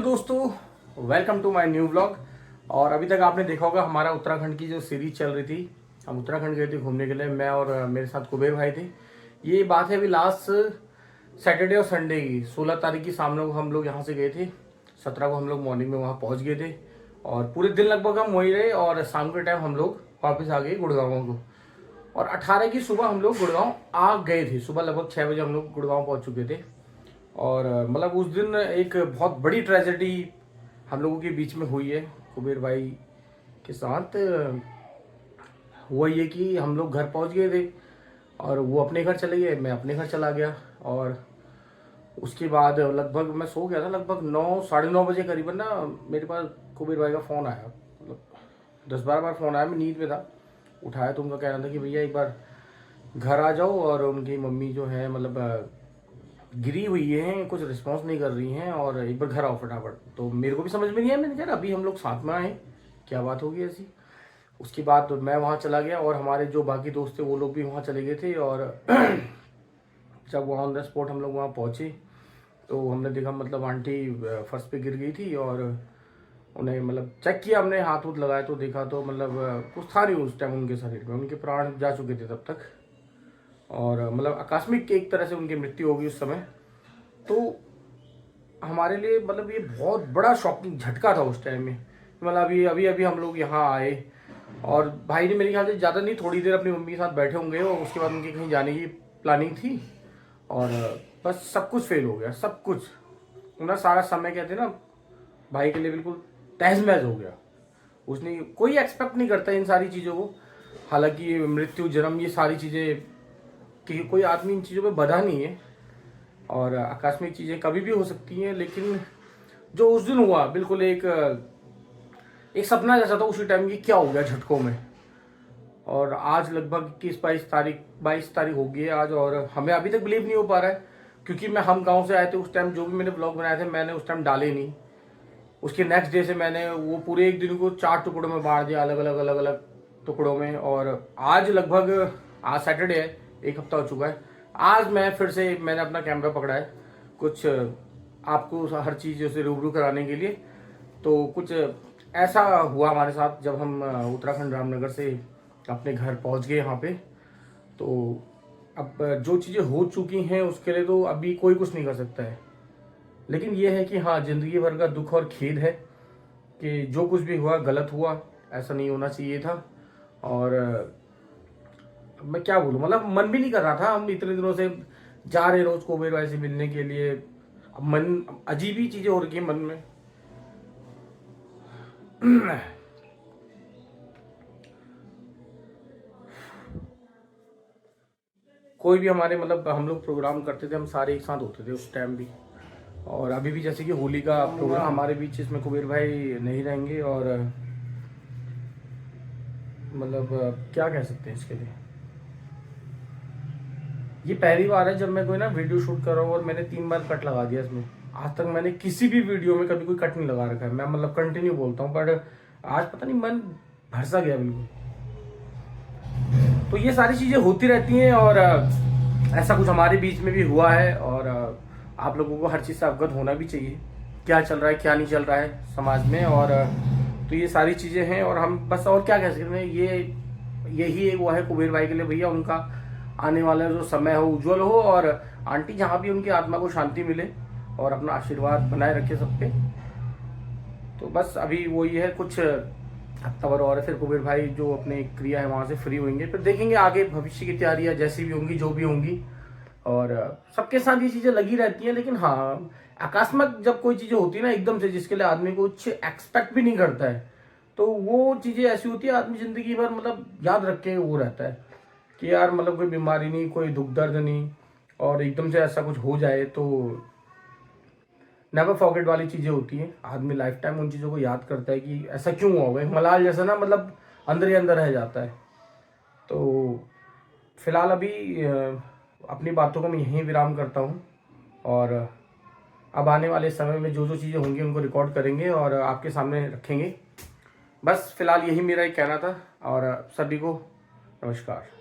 दोस्तों, welcome to my new vlog. और अभी तक आपने देखा होगा हमारा उत्तराखंड की जो सीरीज चल रही थी। हम उत्तराखंड गए थे घूमने के लिए, मैं और मेरे साथ कुबेर भाई थे। ये बात है अभी लास्ट सैटरडे और संडे की। 16 तारीख की शाम को हम लोग यहाँ से गए थे। 17 को हम लोग मॉर्निंग में वहाँ पहुँच गए थे और पूरे दिन लगभग हम वहीं रहे और शाम के टाइम हम लोग वापस आ गए गुड़गांव को। और 18 की सुबह हम लोग गुड़गांव आ गए थे। सुबह लगभग 6 बजे हम लोग गुड़गांव पहुँच चुके थे। और मतलब उस दिन एक बहुत बड़ी ट्रेजेडी हम लोगों के बीच में हुई है कुबेर भाई के साथ। हुआ ये कि हम लोग घर पहुंच गए थे और वो अपने घर चले गए, मैं अपने घर चला गया। और उसके बाद लगभग मैं सो गया था, लगभग 9 साढ़े 9 बजे करीबन ना मेरे पास कुबेर भाई का फ़ोन आया। मतलब 10-12 बार फ़ोन आया, मैं नींद में था। उठाया तो उनका कहना था कि भैया एक बार घर आ जाओ और उनकी मम्मी जो है मतलब गिरी हुई है, कुछ रिस्पॉन्स नहीं कर रही हैं और एक बार घर आओ फटाफट। तो मेरे को भी समझ में नहीं आया, मैंने कहा अभी हम लोग साथ में आए, क्या बात होगी ऐसी। उसके बाद तो मैं वहाँ चला गया और हमारे जो बाकी दोस्त थे वो लोग भी वहाँ चले गए थे। और जब वहाँ ऑन द स्पॉट हम लोग वहाँ पहुँचे तो हमने देखा मतलब आंटी फर्श पे गिर गई थी और उन्हें मतलब चेक किया हमने, हाथ वूथ लगाए तो देखा तो मतलब कुछ था नहीं उस टाइम उनके शरीर में, उनके प्राण जा चुके थे तब तक। और मतलब आकस्मिक एक तरह से उनकी मृत्यु होगी उस समय। तो हमारे लिए मतलब ये बहुत बड़ा शॉकिंग झटका था उस टाइम में। मतलब अभी अभी अभी हम लोग यहाँ आए और भाई ने मेरे ख्याल से ज़्यादा नहीं, थोड़ी देर अपनी मम्मी के साथ बैठे होंगे और उसके बाद उनकी कहीं जाने की प्लानिंग थी और बस सब कुछ फेल हो गया, सब कुछ। उनका सारा समय कहते हैं ना भाई के लिए बिल्कुल तहस महस हो गया। उसने कोई एक्सपेक्ट नहीं करता इन सारी चीज़ों को। हालांकि मृत्यु, जन्म, ये सारी चीज़ें कि कोई आदमी इन चीज़ों पे बधा नहीं है और आकस्मिक चीज़ें कभी भी हो सकती हैं। लेकिन जो उस दिन हुआ बिल्कुल एक सपना जैसा था उसी टाइम की, क्या हो गया झटकों में। और आज लगभग 22 तारीख हो गई है आज और हमें अभी तक बिलीव नहीं हो पा रहा है। क्योंकि हम गांव से आए थे उस टाइम, जो भी मैंने ब्लॉग बनाए थे मैंने उस टाइम डाले नहीं। उसके नेक्स्ट डे से मैंने वो पूरे एक दिन को 4 टुकड़ों में बांट दिया, अलग अलग टुकड़ों में। और आज लगभग, आज सैटरडे है, एक हफ्ता हो चुका है। आज मैं फिर से मैंने अपना कैमरा पकड़ा है कुछ आपको हर चीज़ से रूबरू कराने के लिए। तो कुछ ऐसा हुआ हमारे साथ जब हम उत्तराखंड रामनगर से अपने घर पहुंच गए यहाँ पे। तो अब जो चीज़ें हो चुकी हैं उसके लिए तो अभी कोई कुछ नहीं कर सकता है। लेकिन ये है कि हाँ, ज़िंदगी भर का दुख और खेद है कि जो कुछ भी हुआ गलत हुआ, ऐसा नहीं होना चाहिए था। और मैं क्या बोलूँ, मतलब मन भी नहीं कर रहा था। हम इतने दिनों से जा रहे रोज कुबेर भाई से मिलने के लिए, अब मन, अजीब ही चीज़ें हो रही है मन में। कोई भी हमारे मतलब हम लोग प्रोग्राम करते थे, हम सारे एक साथ होते थे उस टाइम भी। और अभी भी जैसे कि होली का प्रोग्राम हमारे बीच, इसमें कुबेर भाई नहीं रहेंगे और मतलब क्या कह सकते हैं इसके लिए। ये पहली बार है जब मैं कोई ना वीडियो शूट कर रहा हूँ और मैंने 3 बार कट लगा दिया इसमें। आज तक मैंने किसी भी वीडियो में कभी कोई कट नहीं लगा रखा है, मैं मतलब कंटिन्यू बोलता हूँ। बट आज पता नहीं मन भरसा गया बिल्कुल। तो ये सारी चीज़ें होती रहती हैं और ऐसा कुछ हमारे बीच में भी हुआ है। और आप लोगों को हर चीज़ से अवगत होना भी चाहिए, क्या चल रहा है क्या नहीं चल रहा है समाज में। और तो ये सारी चीज़ें हैं और हम बस और क्या कह सकते हैं। यही वो है कुबेर भाई के लिए, भैया उनका आने वाला जो समय हो उज्जवल हो और आंटी जहाँ भी उनकी आत्मा को शांति मिले और अपना आशीर्वाद बनाए रखे सब पे। तो बस अभी वो ये है, कुछ हफ्ता भर और फिर कुबेर भाई जो अपने क्रिया है वहाँ से फ्री होंगे, फिर देखेंगे आगे भविष्य की तैयारियाँ जैसी भी होंगी, जो भी होंगी। और सबके साथ ये चीज़ें लगी रहती हैं। लेकिन हाँ, अकस्मात जब कोई चीज़ें होती है ना एकदम से, जिसके लिए आदमी कुछ एक्सपेक्ट भी नहीं करता है, तो वो चीज़ें ऐसी होती है आदमी जिंदगी भर मतलब याद रख के वो रहता है कि यार मतलब कोई बीमारी नहीं, कोई दुख दर्द नहीं, और एकदम से ऐसा कुछ हो जाए तो नेवर फॉरगेट वाली चीज़ें होती हैं। आदमी लाइफ टाइम उन चीज़ों को याद करता है कि ऐसा क्यों हुआ होगा, एक मलाल जैसा ना मतलब अंदर ही अंदर रह जाता है। तो फिलहाल अभी अपनी बातों को मैं यहीं विराम करता हूँ और अब आने वाले समय में जो जो चीज़ें होंगी उनको रिकॉर्ड करेंगे और आपके सामने रखेंगे। बस फिलहाल यही मेरा एक कहना था और सभी को नमस्कार।